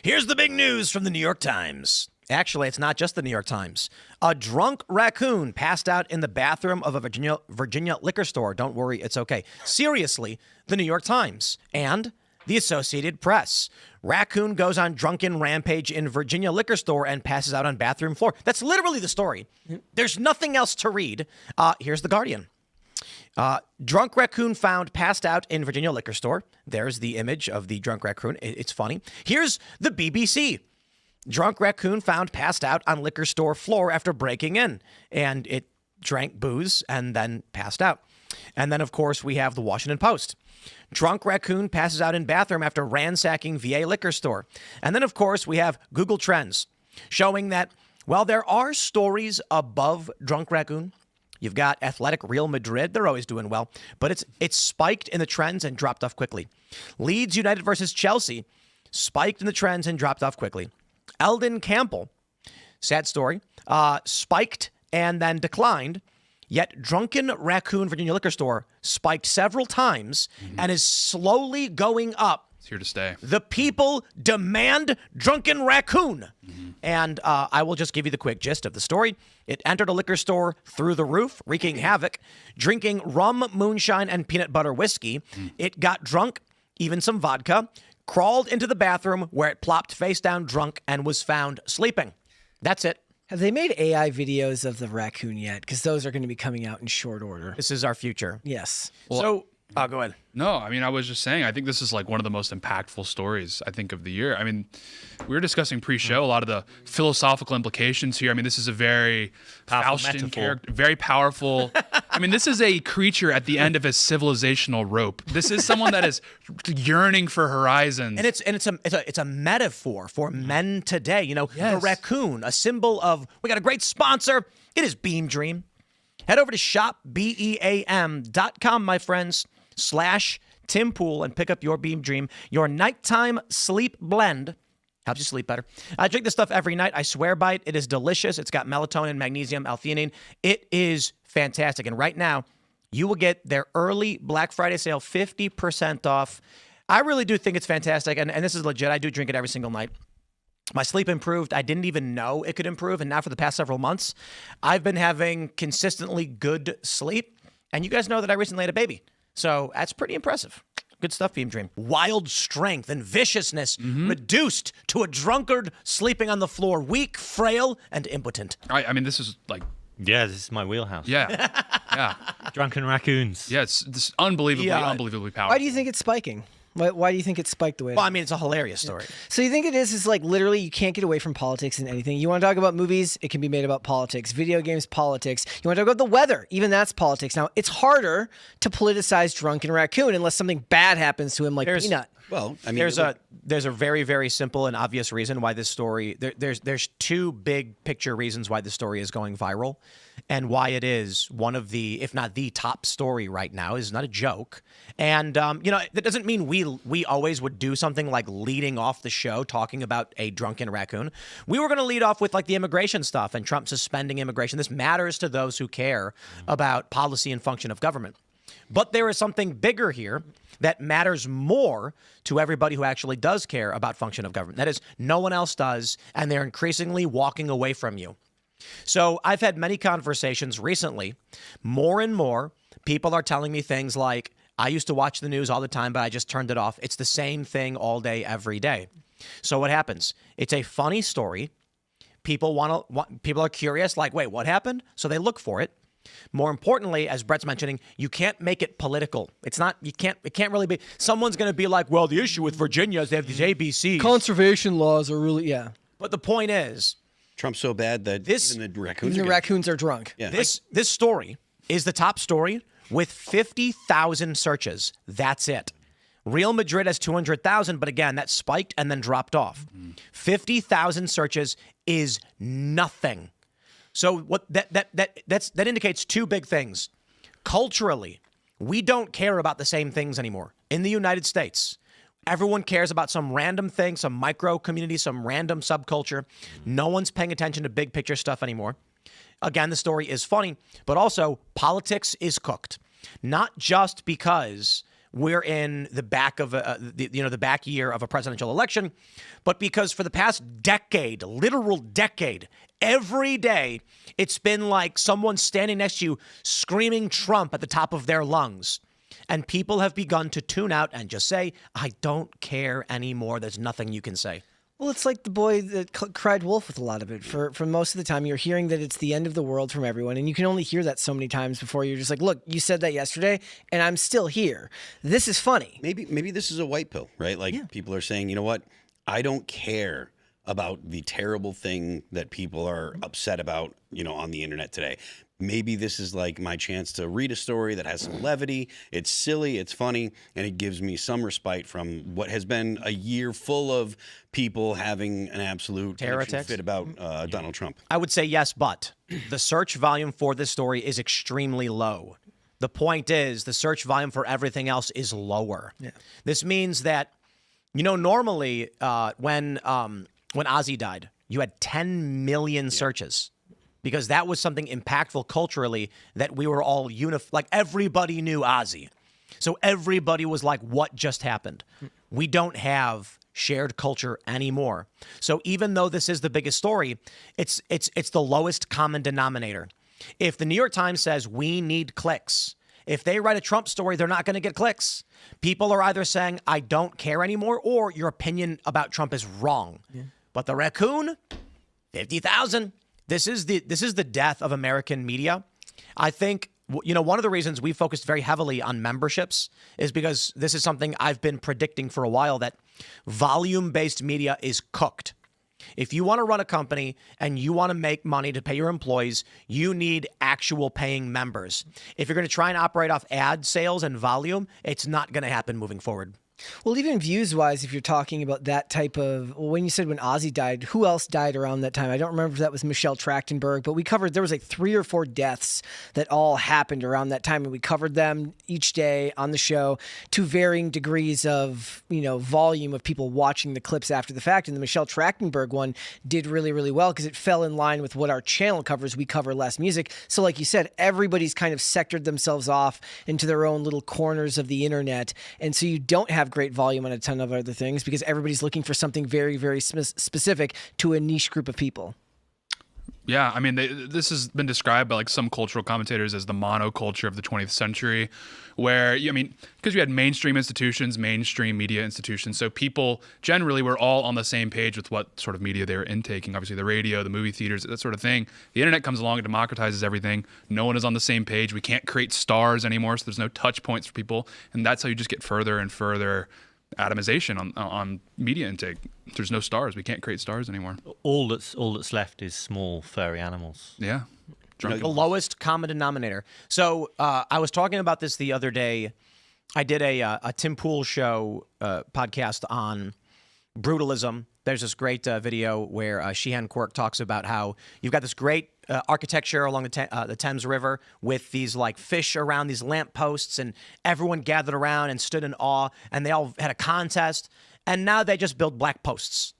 Here's the big news from the New York Times. Actually, it's not just the New York Times. A drunk raccoon passed out in the bathroom of a Virginia liquor store. Don't worry, it's okay. Seriously, the New York Times and the Associated Press. Raccoon goes on drunken rampage in Virginia liquor store and passes out on bathroom floor. That's literally the story. There's nothing else to read. Here's The Guardian. Drunk raccoon found passed out in Virginia liquor store. There's the image of the drunk raccoon. It's funny. Here's the BBC. Drunk raccoon found passed out on liquor store floor after breaking in. And it drank booze and then passed out. And then, of course, we have the Washington Post. Drunk raccoon passes out in bathroom after ransacking VA liquor store. And then, of course, we have Google Trends showing that, well, there are stories above drunk raccoon. You've got athletic Real Madrid. They're always doing well. But it's spiked in the trends and dropped off quickly. Leeds United versus Chelsea spiked in the trends and dropped off quickly. Eldon Campbell, sad story, spiked and then declined. Yet drunken raccoon Virginia liquor store spiked several times and is slowly going up. It's here to stay. The people demand drunken raccoon. And I will just give you the quick gist of the story. It entered a liquor store through the roof, wreaking havoc, drinking rum, moonshine, and peanut butter whiskey. It got drunk, even some vodka, crawled into the bathroom where it plopped face down drunk and was found sleeping. That's it. Have they made AI videos of the raccoon yet? Because those are going to be coming out in short order. This is our future. Yes. Well, go ahead. No, I mean, I was just saying, I think this is like one of the most impactful stories, I think, of the year. I mean, we were discussing pre-show a lot of the philosophical implications here. I mean, this is a very Faustian character, very powerful. I mean, this is a creature at the end of his civilizational rope. This is someone that is yearning for horizons. And it's a metaphor for men today. You know, the raccoon, a symbol of, we got a great sponsor. It is Beam Dream. Head over to shopbeam.com, my friends, /Tim Pool and pick up your Beam Dream, your nighttime sleep blend. Helps you sleep better. I drink this stuff every night. I swear by it. It is delicious. It's got melatonin, magnesium, L-theanine. It is fantastic. And right now, you will get their early Black Friday sale, 50% off. I really do think it's fantastic. And this is legit. I do drink it every single night. My sleep improved. I didn't even know it could improve. And now for the past several months, I've been having consistently good sleep. And you guys know that I recently had a baby. So that's pretty impressive. Good stuff, Beam Dream. Wild strength and viciousness reduced to a drunkard sleeping on the floor, weak, frail, and impotent. I mean, this is like... Yeah, this is my wheelhouse. Yeah. Drunken raccoons. Yeah, it's unbelievably powerful. Why do you think it's spiking? Why do you think it spiked the way? Well, I mean, it's a hilarious story. So you think it is like literally you can't get away from politics in anything. You want to talk about movies, it can be made about politics. Video games, politics. You want to talk about the weather, even that's politics. Now, it's harder to politicize Drunken Raccoon unless something bad happens to him like Peanut. Well, I mean, there's a very, very simple and obvious reason why this story, there's two big picture reasons why this story is going viral and why it is one of the, if not the top story right now. Is not a joke. And, that doesn't mean we always would do something like leading off the show talking about a drunken raccoon. We were going to lead off with like the immigration stuff and Trump suspending immigration. This matters to those who care about policy and function of government. But there is something bigger here that matters more to everybody who actually does care about function of government. That is, no one else does, and they're increasingly walking away from you. So I've had many conversations recently. More and more people are telling me things like, I used to watch the news all the time, but I just turned it off. It's the same thing all day, every day. So what happens? It's a funny story. People are curious, like, wait, what happened? So they look for it. More importantly, as Brett's mentioning, you can't make it political. It can't really be. Someone's going to be like, well, the issue with Virginia is they have these ABCs. Conservation laws are really, But the point is, Trump's so bad that even the raccoons are drunk. Yeah. This story is the top story with 50,000 searches. That's it. Real Madrid has 200,000, but again, that spiked and then dropped off. 50,000 searches is nothing. So what that indicates two big things. Culturally, we don't care about the same things anymore. In the United States, everyone cares about some random thing, some micro community, some random subculture. No one's paying attention to big picture stuff anymore. Again, the story is funny, but also politics is cooked. Not just because we're in the back of the back year of a presidential election, but because for the past decade, literal decade, every day it's been like someone standing next to you screaming Trump at the top of their lungs. And people have begun to tune out and just say, I don't care anymore. There's nothing you can say. Well, it's like the boy that cried wolf with a lot of it. For most of the time, you're hearing that it's the end of the world from everyone, and you can only hear that so many times before you're just like, look, you said that yesterday, and I'm still here. This is funny. Maybe this is a white pill, right? Like people are saying, you know what? I don't care about the terrible thing that people are upset about, on the internet today. Maybe this is like my chance to read a story that has some levity. It's silly, it's funny, and it gives me some respite from what has been a year full of people having an absolute fit about Donald Trump. I would say yes, but the search volume for this story is extremely low. The point is the search volume for everything else is lower. Yeah. This means that, normally when Ozzy died, you had 10 million searches. Because that was something impactful culturally that we were all like everybody knew Ozzy. So everybody was like, what just happened? We don't have shared culture anymore. So even though this is the biggest story, it's the lowest common denominator. If the New York Times says we need clicks, if they write a Trump story, they're not going to get clicks. People are either saying, I don't care anymore, or your opinion about Trump is wrong. Yeah. But the Raccoon, 50,000. This is the death of American media. I think, one of the reasons we focused very heavily on memberships is because this is something I've been predicting for a while, that volume-based media is cooked. If you want to run a company and you want to make money to pay your employees, you need actual paying members. If you're going to try and operate off ad sales and volume, it's not going to happen moving forward. Well, even views-wise, if you're talking about that type of, when you said when Ozzy died, who else died around that time? I don't remember if that was Michelle Trachtenberg, but we covered, there was like 3 or 4 deaths that all happened around that time, and we covered them each day on the show to varying degrees of, volume of people watching the clips after the fact. And the Michelle Trachtenberg one did really, really well because it fell in line with what our channel covers. We cover less music. So like you said, everybody's kind of sectored themselves off into their own little corners of the internet. And so you don't have great volume on a ton of other things because everybody's looking for something very, very specific to a niche group of people. Yeah, I mean, this has been described by like some cultural commentators as the monoculture of the 20th century, where, because you had mainstream institutions, mainstream media institutions, so people generally were all on the same page with what sort of media they were intaking. Obviously, the radio, the movie theaters, that sort of thing. The internet comes along and democratizes everything. No one is on the same page. We can't create stars anymore, so there's no touch points for people, and that's how you just get further and further atomization on media intake. There's no stars. We can't create stars anymore. All that's left is small furry animals. Yeah. The lowest common denominator. So I was talking about this the other day. I did a Tim Pool show podcast on brutalism. There's this great video where Sheehan Quirk talks about how you've got this great architecture along the Thames River with these like fish around these lampposts, and everyone gathered around and stood in awe, and they all had a contest, and now they just build black posts.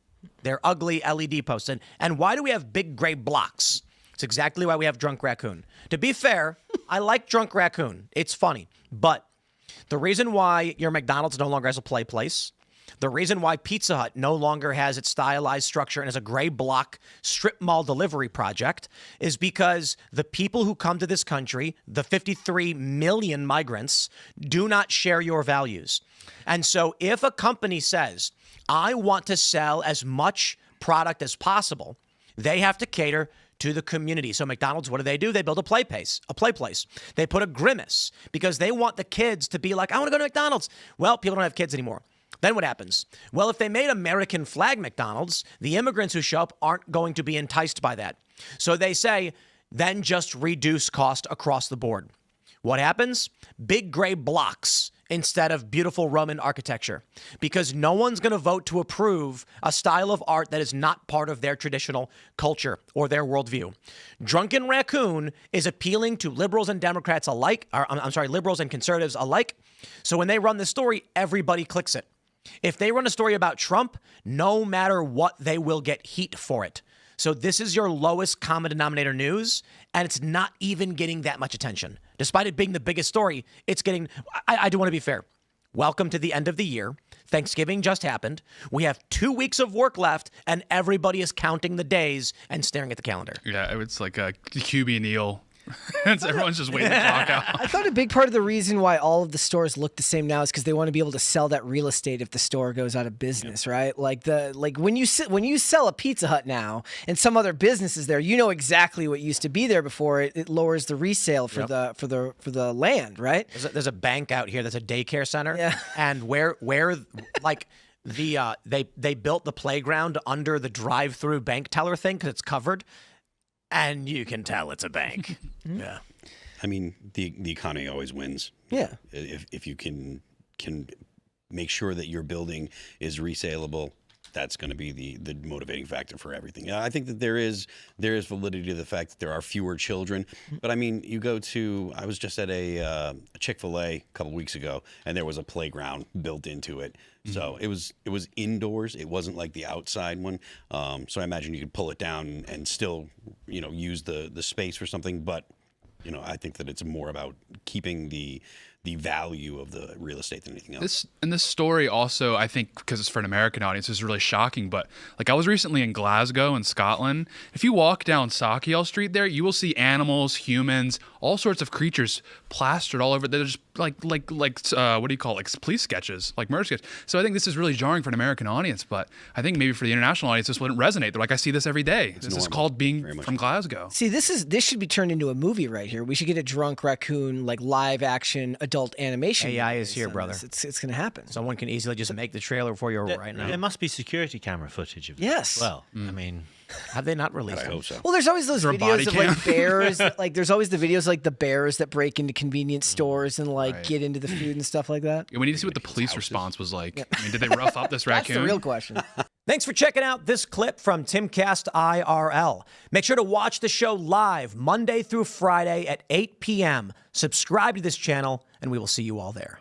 They're ugly LED posts. And why do we have big gray blocks? It's exactly why we have Drunk Raccoon. To be fair, I like Drunk Raccoon. It's funny. But the reason why your McDonald's no longer has a play place, the reason why Pizza Hut no longer has its stylized structure and is a gray block strip mall delivery project is because the people who come to this country, the 53 million migrants, do not share your values. And so if a company says, I want to sell as much product as possible, they have to cater to the community. So McDonald's, what do? They build a play place. They put a grimace because they want the kids to be like, I want to go to McDonald's. Well, people don't have kids anymore. Then what happens? Well, if they made American flag McDonald's, the immigrants who show up aren't going to be enticed by that. So they say, then just reduce cost across the board. What happens? Big gray blocks instead of beautiful Roman architecture, because no one's going to vote to approve a style of art that is not part of their traditional culture or their worldview. Drunken Raccoon is appealing to liberals and Democrats alike, liberals and conservatives alike. So when they run the story, everybody clicks it. If they run a story about Trump, no matter what, they will get heat for it. So this is your lowest common denominator news, and it's not even getting that much attention. Despite it being the biggest story, it's getting, I do want to be fair. welcome to the end of the year. Thanksgiving just happened. We have 2 weeks of work left, and everybody is counting the days and staring at the calendar. Yeah, it's like a QB Neal. Everyone's just waiting to clock out. I thought a big part of the reason why all of the stores look the same now is because they want to be able to sell that real estate if the store goes out of business, right? Like when you sell a Pizza Hut now and some other business is there, you know exactly what used to be there before. It lowers the resale for the land, right? There's a bank out here that's a daycare center, Yeah. and where like they built the playground under the drive-through bank teller thing because it's covered. And you can tell it's a bank. Yeah. I mean, the economy always wins. Yeah. If you can make sure that your building is resaleable, that's going to be the motivating factor for everything. I think that there is validity to the fact that there are fewer children. But I mean, I was just at a Chick-fil-A a couple weeks ago, and there was a playground built into it. So it was indoors. It wasn't like the outside one. So I imagine you could pull it down and still, use the space for something. But I think that it's more about keeping the value of the real estate than anything else. This story also, I think, because it's for an American audience, is really shocking. But like, I was recently in Glasgow in Scotland. If you walk down Sauchiehall Street there, you will see animals, humans, all sorts of creatures plastered all over. They're just like what do you call it? Like police sketches, like murder sketches. So I think this is really jarring for an American audience. But I think maybe for the international audience, this wouldn't resonate. They're like, I see this every day. This is called being from Glasgow. See, this should be turned into a movie right here. We should get a drunk raccoon, like live action adult animation. AI is here, brother. It's going to happen. Someone can easily just make the trailer for you right now. There must be security camera footage of this Yes. as well. I mean, Have they not released I them? hope so. Well, there's always those there a body videos of cam? like bears. Like there's always the videos like the bears that break into convenience stores and like Right. get into the food and stuff like that. And we need to see what the police response was like. I mean, did they rough up this That's raccoon? the real question. Thanks for checking out this clip from Timcast IRL. Make sure to watch the show live Monday through Friday at 8 p.m. Subscribe to this channel, and we will see you all there.